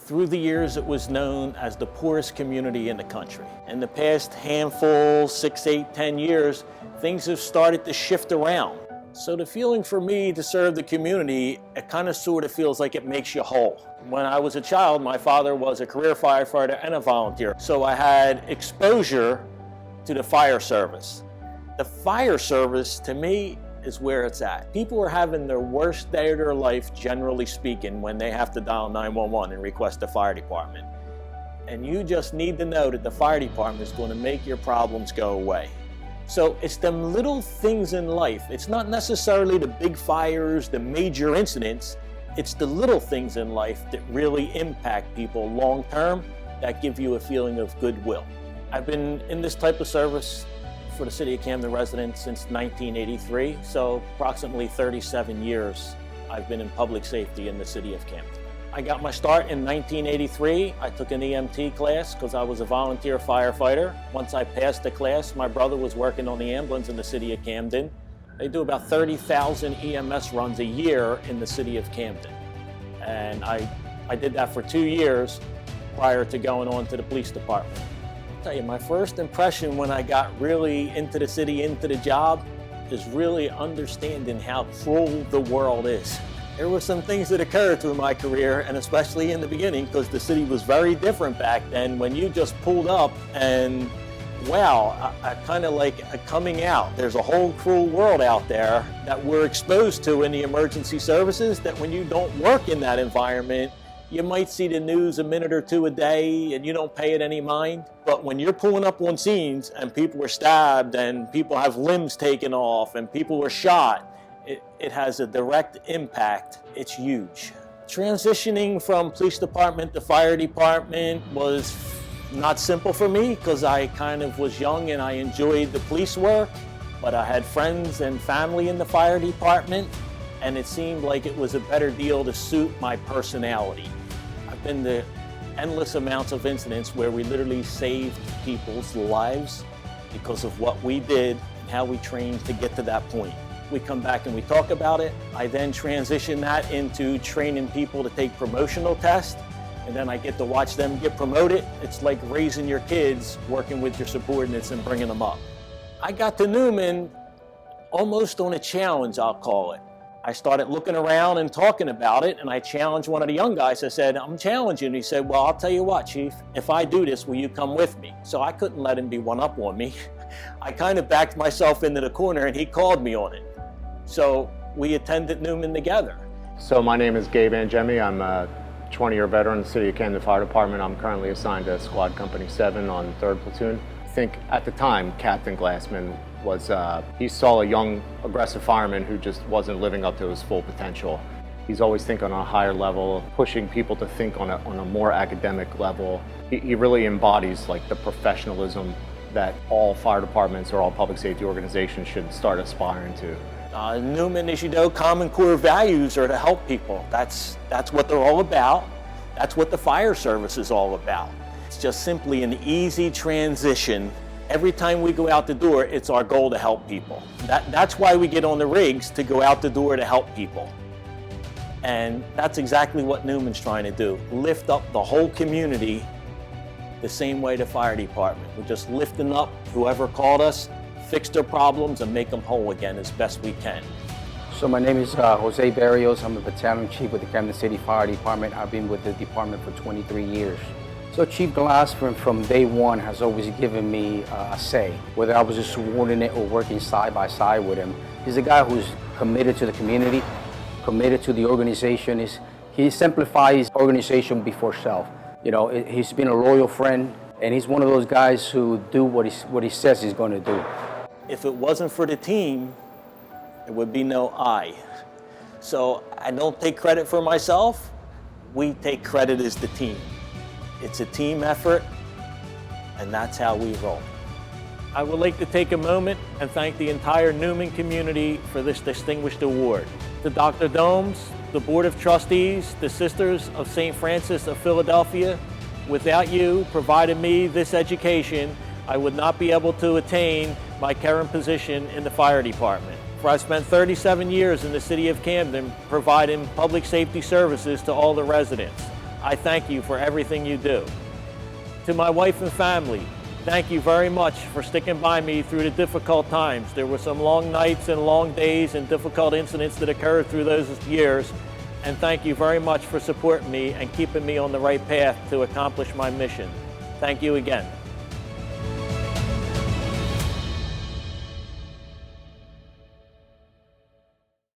Through the years, it was known as the poorest community in the country. In the past handful, 6, 8, 10 years, things have started to shift around. So the feeling for me to serve the community, it kind of sort of feels like it makes you whole. When I was a child, my father was a career firefighter and a volunteer. So I had exposure to the fire service. The fire service, to me, is where it's at. People are having their worst day of their life, generally speaking, when they have to dial 911 and request the fire department. And you just need to know that the fire department is going to make your problems go away. So it's them little things in life. It's not necessarily the big fires, the major incidents. It's the little things in life that really impact people long term that give you a feeling of goodwill. I've been in this type of service for the City of Camden residents since 1983, so approximately 37 years I've been in public safety in the City of Camden. I got my start in 1983. I took an EMT class because I was a volunteer firefighter. Once I passed the class, my brother was working on the ambulance in the City of Camden. They do about 30,000 EMS runs a year in the City of Camden. And I did that for 2 years prior to going on to the police department. I'll tell you, my first impression when I got really into the city, into the job, is really understanding how cruel the world is. There were some things that occurred through my career, and especially in the beginning, because the city was very different back then, when you just pulled up and, wow, I kind of like a coming out. There's a whole cruel world out there that we're exposed to in the emergency services, that when you don't work in that environment, you might see the news a minute or two a day and you don't pay it any mind. But when you're pulling up on scenes and people are stabbed and people have limbs taken off and people were shot, it has a direct impact. It's huge. Transitioning from police department to fire department was not simple for me because I kind of was young and I enjoyed the police work, but I had friends and family in the fire department, and it seemed like it was a better deal to suit my personality. I've been to endless amounts of incidents where we literally saved people's lives because of what we did and how we trained to get to that point. We come back and we talk about it. I then transition that into training people to take promotional tests, and then I get to watch them get promoted. It's like raising your kids, working with your subordinates and bringing them up. I got to Neumann almost on a challenge, I'll call it. I started looking around and talking about it, and I challenged one of the young guys. I said, I'm challenging. He said, well, I'll tell you what, Chief, if I do this, will you come with me? So I couldn't let him be one up on me. I kind of backed myself into the corner, and he called me on it. So we attended Neumann together. So my name is Gabe and Jeremy. I'm a 20-year veteran of the City of Camden Fire Department. I'm currently assigned to Squad Company 7 on 3rd Platoon. I think at the time, Captain Glassman was, he saw a young, aggressive fireman who just wasn't living up to his full potential. He's always thinking on a higher level, pushing people to think on a more academic level. He really embodies like the professionalism that all fire departments or all public safety organizations should start aspiring to. Neumann, as you know, common core values are to help people. That's what they're all about. That's what the fire service is all about. It's just simply an easy transition. Every time we go out the door, it's our goal to help people. That's why we get on the rigs, to go out the door to help people. And that's exactly what Neumann's trying to do. Lift up the whole community the same way the fire department. We're just lifting up whoever called us, fix their problems, and make them whole again as best we can. So my name is Jose Barrios. I'm a battalion chief with the Camden City Fire Department. I've been with the department for 23 years. So Chief Glassman from day one has always given me a say, whether I was a subordinate or working side by side with him. He's a guy who's committed to the community, committed to the organization. He simplifies organization before self. You know, he's been a loyal friend, and he's one of those guys who do what he says he's going to do. If it wasn't for the team, there would be no I. So I don't take credit for myself. We take credit as the team. It's a team effort, and that's how we roll. I would like to take a moment and thank the entire Neumann community for this distinguished award. To Dr. Domes, the Board of Trustees, the Sisters of St. Francis of Philadelphia, without you providing me this education, I would not be able to attain my current position in the fire department. For I spent 37 years in the City of Camden providing public safety services to all the residents. I thank you for everything you do. To my wife and family, thank you very much for sticking by me through the difficult times. There were some long nights and long days and difficult incidents that occurred through those years. And thank you very much for supporting me and keeping me on the right path to accomplish my mission. Thank you again.